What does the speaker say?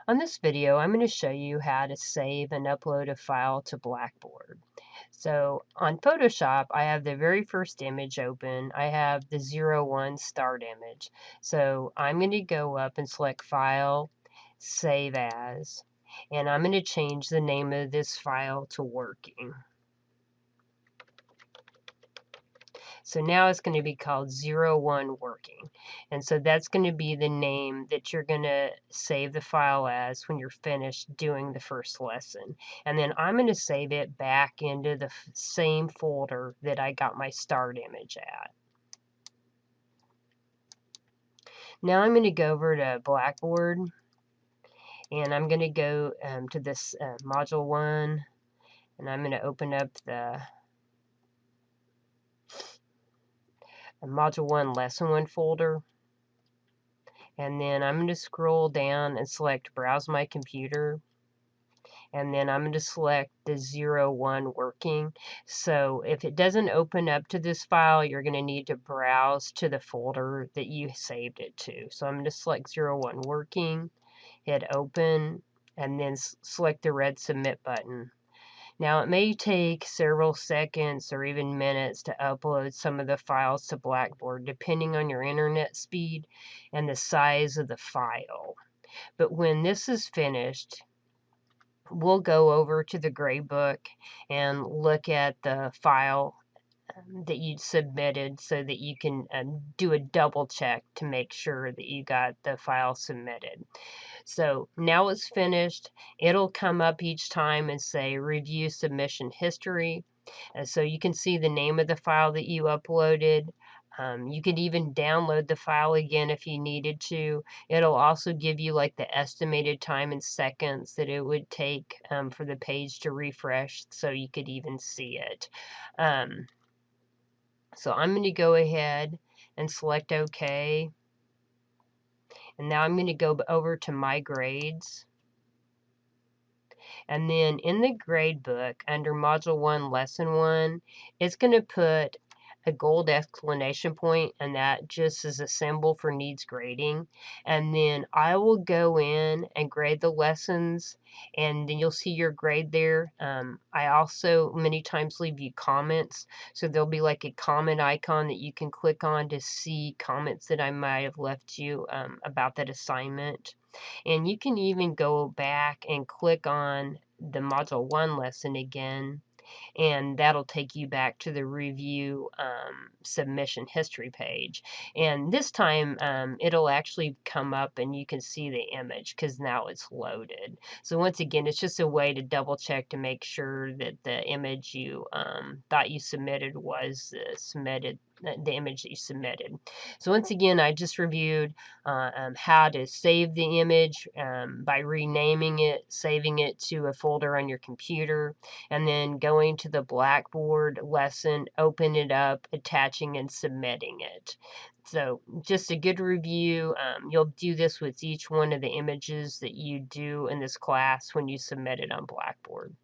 On this video, I'm going to show you how to save and upload a file to Blackboard. So on Photoshop, I have the very first image open. I have the 01 start image. So I'm going to go up and select File, Save As, and I'm going to change the name of this file to Working. So now it's going to be called 01 Working. And so that's going to be the name that you're going to save the file as when you're finished doing the first lesson. And then I'm going to save it back into the same folder that I got my start image at. Now I'm going to go over to Blackboard, and I'm going to go to this Module 1, and I'm going to open up the Module 1 Lesson 1 folder. And then I'm going to scroll down and select Browse My Computer. And then I'm going to select the 01 Working. So if it doesn't open up to this file, you're going to need to browse to the folder that you saved it to. So I'm going to select 01 Working, hit Open, and then select the red Submit button. Now, it may take several seconds or even minutes to upload some of the files to Blackboard, depending on your internet speed and the size of the file. But when this is finished, we'll go over to the gradebook and look at the file that you submitted so that you can do a double check to make sure that you got the file submitted. So now it's finished. It'll come up each time and say Review Submission History. So you can see the name of the file that you uploaded. You could even download the file again if you needed to. It'll also give you like the estimated time in seconds that it would take for the page to refresh, so you could even see it. So I'm going to go ahead and select OK. And now I'm going to go over to My Grades. And then in the gradebook, under Module 1, Lesson 1, it's going to put a gold exclamation point, and that just is a symbol for needs grading. And then I will go in and grade the lessons, and then you'll see your grade there. I also many times leave you comments, so there'll be like a comment icon that you can click on to see comments that I might have left you about that assignment. And you can even go back and click on the Module 1 lesson again, and that'll take you back to the review submission history page. And this time it'll actually come up and you can see the image because now it's loaded. So once again, it's just a way to double check to make sure that the image you thought you submitted was the image that you submitted. So once again, I just reviewed how to save the image by renaming it, saving it to a folder on your computer, and then going to the Blackboard lesson, open it up, attaching and submitting it. So just a good review. You'll do this with each one of the images that you do in this class when you submit it on Blackboard.